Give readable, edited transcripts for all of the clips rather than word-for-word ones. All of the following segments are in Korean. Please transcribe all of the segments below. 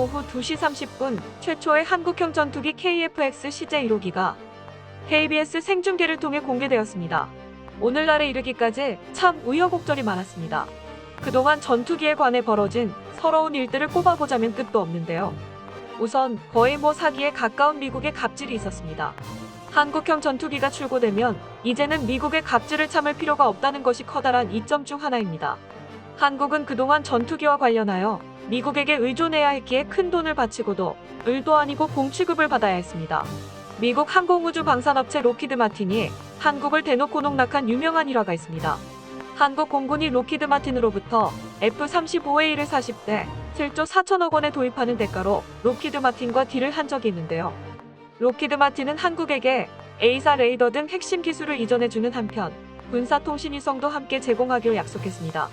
오후 2시 30분 최초의 한국형 전투기 KF-X CJ-1호기가 KBS 생중계를 통해 공개되었습니다. 오늘날에 이르기까지 참 우여곡절이 많았습니다. 그동안 전투기에 관해 벌어진 서러운 일들을 꼽아보자면 끝도 없는데요. 우선 거의 사기에 가까운 미국의 갑질이 있었습니다. 한국형 전투기가 출고되면 이제는 미국의 갑질을 참을 필요가 없다는 것이 커다란 이점 중 하나입니다. 한국은 그동안 전투기와 관련하여 미국에게 의존해야 했기에 큰 돈을 바치고도 을도 아니고 공취급을 받아야 했습니다. 미국 항공우주방산업체 로키드 마틴이 한국을 대놓고 농락한 유명한 일화가 있습니다. 한국 공군이 로키드 마틴으로부터 F-35A를 40대 7조 4천억 원에 도입하는 대가로 로키드 마틴과 딜을 한 적이 있는데요. 로키드 마틴은 한국에게 A사 레이더 등 핵심 기술을 이전해주는 한편 군사통신위성도 함께 제공하기로 약속했습니다.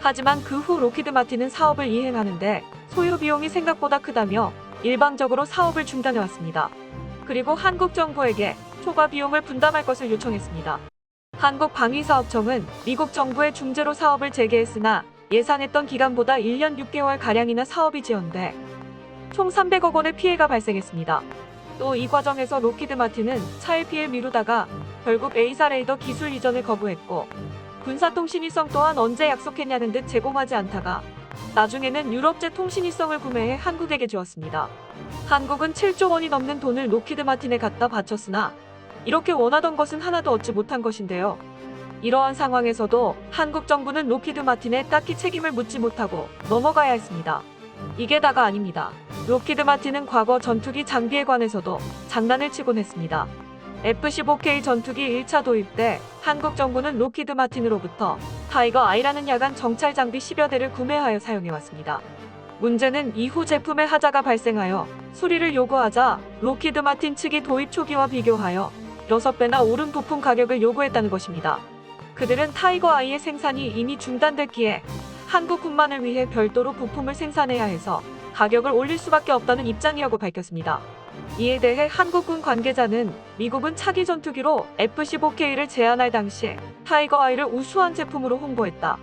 하지만 그 후 로키드 마틴은 사업을 이행하는데 소요 비용이 생각보다 크다며 일방적으로 사업을 중단해왔습니다. 그리고 한국 정부에게 초과 비용을 분담할 것을 요청했습니다. 한국방위사업청은 미국 정부의 중재로 사업을 재개했으나 예상했던 기간보다 1년 6개월가량이나 사업이 지연돼 총 300억 원의 피해가 발생했습니다. 또 이 과정에서 로키드 마틴은 차일피일 미루다가 결국 A사 레이더 기술 이전을 거부했고 군사통신위성 또한 언제 약속했냐는 듯 제공하지 않다가 나중에는 유럽제 통신위성을 구매해 한국에게 주었습니다. 한국은 7조 원이 넘는 돈을 로키드 마틴에 갖다 바쳤으나 이렇게 원하던 것은 하나도 얻지 못한 것인데요. 이러한 상황에서도 한국 정부는 로키드 마틴에 딱히 책임을 묻지 못하고 넘어가야 했습니다. 이게 다가 아닙니다. 로키드 마틴은 과거 전투기 장비에 관해서도 장난을 치곤 했습니다. F-15K 전투기 1차 도입 때 한국 정부는 로키드 마틴으로부터 타이거 아이라는 야간 정찰 장비 10여 대를 구매하여 사용해왔습니다. 문제는 이후 제품에 하자가 발생하여 수리를 요구하자 로키드 마틴 측이 도입 초기와 비교하여 6배나 오른 부품 가격을 요구했다는 것입니다. 그들은 타이거 아이의 생산이 이미 중단됐기에 한국군만을 위해 별도로 부품을 생산해야 해서 가격을 올릴 수밖에 없다는 입장이라고 밝혔습니다. 이에 대해 한국군 관계자는 미국은 차기 전투기로 F-15K를 제안할 당시 타이거 아이를 우수한 제품으로 홍보했다.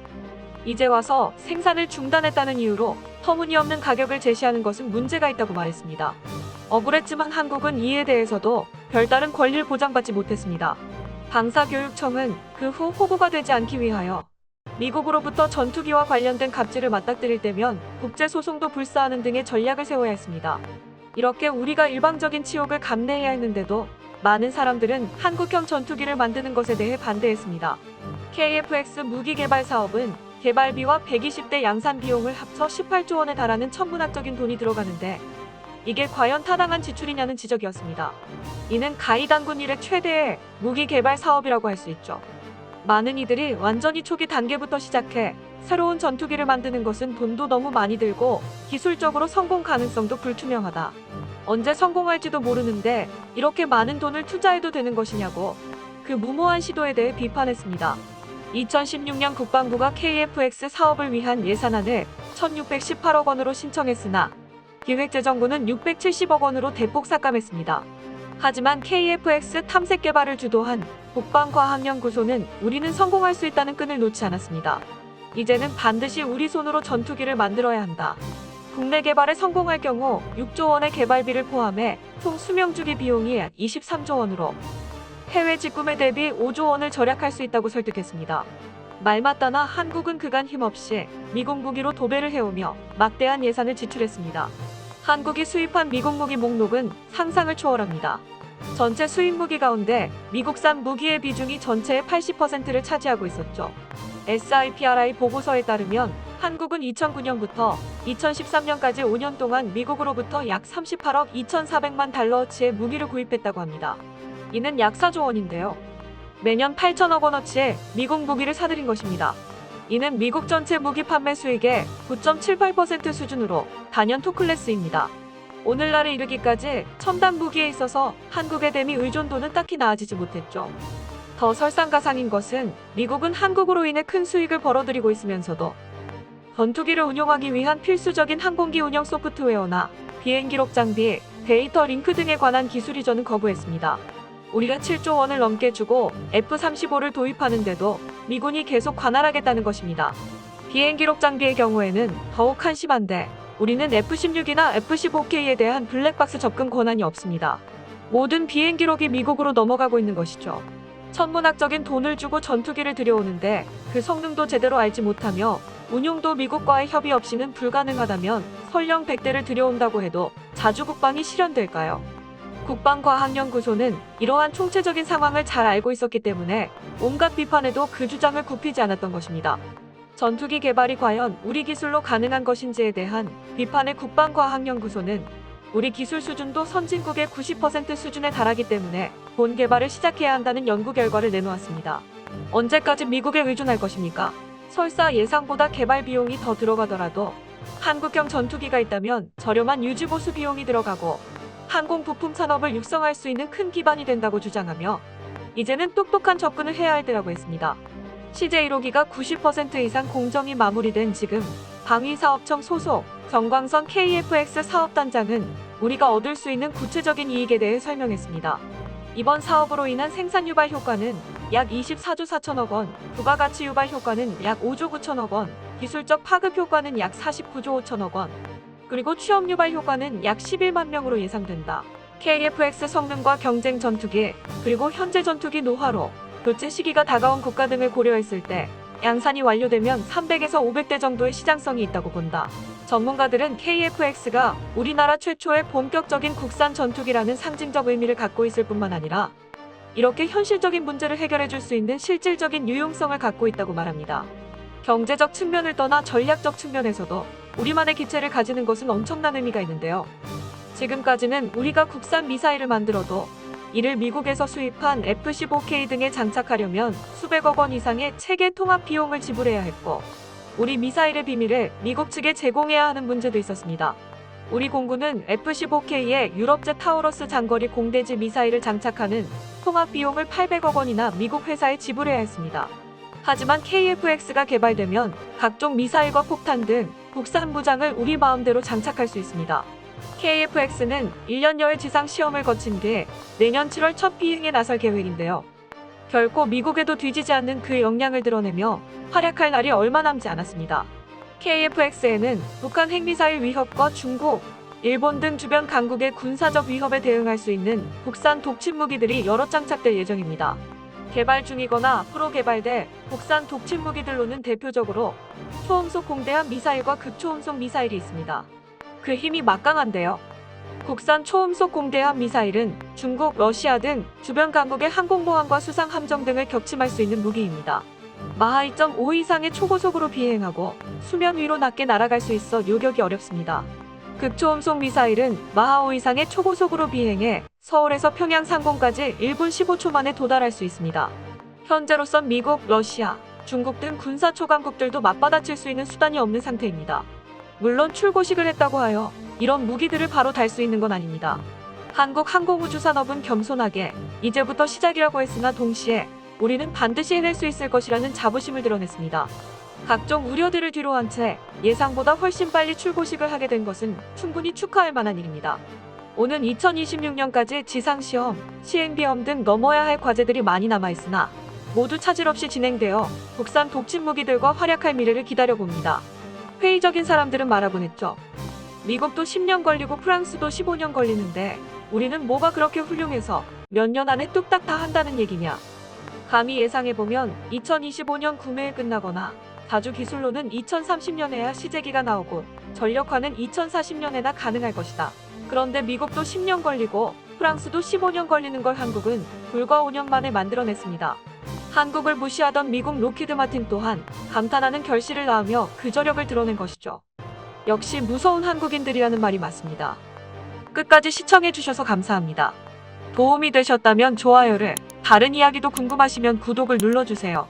이제 와서 생산을 중단했다는 이유로 터무니없는 가격을 제시하는 것은 문제가 있다고 말했습니다. 억울했지만 한국은 이에 대해서도 별다른 권리를 보장받지 못했습니다. 방사교육청은 그 후 호구가 되지 않기 위하여 미국으로부터 전투기와 관련된 갑질을 맞닥뜨릴 때면 국제소송도 불사하는 등의 전략을 세워야 했습니다. 이렇게 우리가 일방적인 치욕을 감내해야 했는데도 많은 사람들은 한국형 전투기를 만드는 것에 대해 반대했습니다. KF-X 무기 개발 사업은 개발비와 120대 양산 비용을 합쳐 18조 원에 달하는 천문학적인 돈이 들어가는데 이게 과연 타당한 지출이냐는 지적이었습니다. 이는 가히 단군 이래 최대의 무기 개발 사업이라고 할 수 있죠. 많은 이들이 완전히 초기 단계부터 시작해 새로운 전투기를 만드는 것은 돈도 너무 많이 들고 기술적으로 성공 가능성도 불투명하다. 언제 성공할지도 모르는데 이렇게 많은 돈을 투자해도 되는 것이냐고 그 무모한 시도에 대해 비판했습니다. 2016년 국방부가 KF-X 사업을 위한 예산안을 1,618억 원으로 신청했으나 기획재정부는 670억 원으로 대폭 삭감했습니다. 하지만 KF-X 탐색 개발을 주도한 국방과학연구소는 우리는 성공할 수 있다는 끈을 놓지 않았습니다. 이제는 반드시 우리 손으로 전투기를 만들어야 한다. 국내 개발에 성공할 경우 6조 원의 개발비를 포함해 총 수명주기 비용이 23조 원으로 해외 직구매 대비 5조 원을 절약할 수 있다고 설득했습니다. 말맞다나 한국은 그간 힘없이 미국 무기로 도배를 해오며 막대한 예산을 지출했습니다. 한국이 수입한 미국 무기 목록은 상상을 초월합니다. 전체 수입 무기 가운데 미국산 무기의 비중이 전체의 80%를 차지하고 있었죠. SIPRI 보고서에 따르면 한국은 2009년부터 2013년까지 5년 동안 미국으로부터 약 38억 2,400만 달러어치의 무기를 구입했다고 합니다. 이는 약 4조 원인데요. 매년 8천억 원어치의 미국 무기를 사들인 것입니다. 이는 미국 전체 무기 판매 수익의 9.78% 수준으로 단연 톱클래스입니다. 오늘날에 이르기까지 첨단 무기에 있어서 한국의 대미 의존도는 딱히 나아지지 못했죠. 더 설상가상인 것은 미국은 한국으로 인해 큰 수익을 벌어들이고 있으면서도 전투기를 운용하기 위한 필수적인 항공기 운영 소프트웨어나 비행 기록 장비, 데이터 링크 등에 관한 기술 이전은 거부했습니다. 우리가 7조 원을 넘게 주고 F-35를 도입하는데도 미군이 계속 관할하겠다는 것입니다. 비행 기록 장비의 경우에는 더욱 한심한데 우리는 F-16이나 F-15K에 대한 블랙박스 접근 권한이 없습니다. 모든 비행 기록이 미국으로 넘어가고 있는 것이죠. 천문학적인 돈을 주고 전투기를 들여오는데 그 성능도 제대로 알지 못하며 운용도 미국과의 협의 없이는 불가능하다면 설령 100대를 들여온다고 해도 자주 국방이 실현될까요? 국방과학연구소는 이러한 총체적인 상황을 잘 알고 있었기 때문에 온갖 비판에도 그 주장을 굽히지 않았던 것입니다. 전투기 개발이 과연 우리 기술로 가능한 것인지에 대한 비판의 국방과학연구소는 우리 기술 수준도 선진국의 90% 수준에 달하기 때문에 본 개발을 시작해야 한다는 연구 결과를 내놓았습니다. 언제까지 미국에 의존할 것입니까? 설사 예상보다 개발 비용이 더 들어가더라도 한국형 전투기가 있다면 저렴한 유지보수 비용이 들어가고 항공 부품 산업을 육성할 수 있는 큰 기반이 된다고 주장하며 이제는 똑똑한 접근을 해야 할 때라고 했습니다. CJ1호기가 90% 이상 공정이 마무리된 지금 방위사업청 소속 정광선 KF-X 사업단장은 우리가 얻을 수 있는 구체적인 이익에 대해 설명했습니다. 이번 사업으로 인한 생산 유발 효과는 약 24조 4천억 원, 부가가치 유발 효과는 약 5조 9천억 원, 기술적 파급 효과는 약 49조 5천억 원, 그리고 취업 유발 효과는 약 11만 명으로 예상된다. KF-X 성능과 경쟁 전투기, 그리고 현재 전투기 노하로, 교체 시기가 다가온 국가 등을 고려했을 때 양산이 완료되면 300에서 500대 정도의 시장성이 있다고 본다. 전문가들은 KF-X가 우리나라 최초의 본격적인 국산 전투기라는 상징적 의미를 갖고 있을 뿐만 아니라 이렇게 현실적인 문제를 해결해 줄 수 있는 실질적인 유용성을 갖고 있다고 말합니다. 경제적 측면을 떠나 전략적 측면에서도 우리만의 기체를 가지는 것은 엄청난 의미가 있는데요. 지금까지는 우리가 국산 미사일을 만들어도 이를 미국에서 수입한 F-15K 등에 장착하려면 수백억 원 이상의 체계 통합 비용을 지불해야 했고 우리 미사일의 비밀을 미국 측에 제공해야 하는 문제도 있었습니다. 우리 공군은 F-15K에 유럽제 타우러스 장거리 공대지 미사일을 장착하는 통합 비용을 800억 원이나 미국 회사에 지불해야 했습니다. 하지만 KF-X가 개발되면 각종 미사일과 폭탄 등 국산 무장을 우리 마음대로 장착할 수 있습니다. KF-X는 1년여의 지상 시험을 거친 뒤 내년 7월 첫 비행에 나설 계획인데요. 결코 미국에도 뒤지지 않는 그의 역량을 드러내며 활약할 날이 얼마 남지 않았습니다. KF-X에는 북한 핵미사일 위협과 중국, 일본 등 주변 강국의 군사적 위협에 대응할 수 있는 국산 독침 무기들이 여러 장착될 예정입니다. 개발 중이거나 앞으로 개발될 국산 독침 무기들로는 대표적으로 초음속 공대함 미사일과 극초음속 미사일이 있습니다. 그 힘이 막강한데요. 국산 초음속 공대함 미사일은 중국, 러시아 등 주변 강국의 항공모함과 수상 함정 등을 격침할 수 있는 무기입니다. 마하 2.5 이상의 초고속으로 비행하고 수면 위로 낮게 날아갈 수 있어 요격이 어렵습니다. 극초음속 미사일은 마하 5 이상의 초고속으로 비행해 서울에서 평양 상공까지 1분 15초 만에 도달할 수 있습니다. 현재로선 미국, 러시아, 중국 등 군사 초강국들도 맞받아칠 수 있는 수단이 없는 상태입니다. 물론 출고식을 했다고 하여 이런 무기들을 바로 달 수 있는 건 아닙니다. 한국 항공우주산업은 겸손하게 이제부터 시작이라고 했으나 동시에 우리는 반드시 해낼 수 있을 것이라는 자부심을 드러냈습니다. 각종 우려들을 뒤로한 채 예상보다 훨씬 빨리 출고식을 하게 된 것은 충분히 축하할 만한 일입니다. 오는 2026년까지 지상시험, 시행비험 등 넘어야 할 과제들이 많이 남아있으나 모두 차질 없이 진행되어 국산 독침 무기들과 활약할 미래를 기다려봅니다. 회의적인 사람들은 말하곤 했죠. 미국도 10년 걸리고 프랑스도 15년 걸리는데 우리는 뭐가 그렇게 훌륭해서 몇 년 안에 뚝딱 다 한다는 얘기냐. 감히 예상해보면 2025년 구매에 끝나거나 다주 기술로는 2030년에야 시제기가 나오고 전력화는 2040년에나 가능할 것이다. 그런데 미국도 10년 걸리고 프랑스도 15년 걸리는 걸 한국은 불과 5년 만에 만들어냈습니다. 한국을 무시하던 미국 로키드 마틴 또한 감탄하는 결실을 낳으며 그 저력을 드러낸 것이죠. 역시 무서운 한국인들이라는 말이 맞습니다. 끝까지 시청해주셔서 감사합니다. 도움이 되셨다면 좋아요를, 다른 이야기도 궁금하시면 구독을 눌러주세요.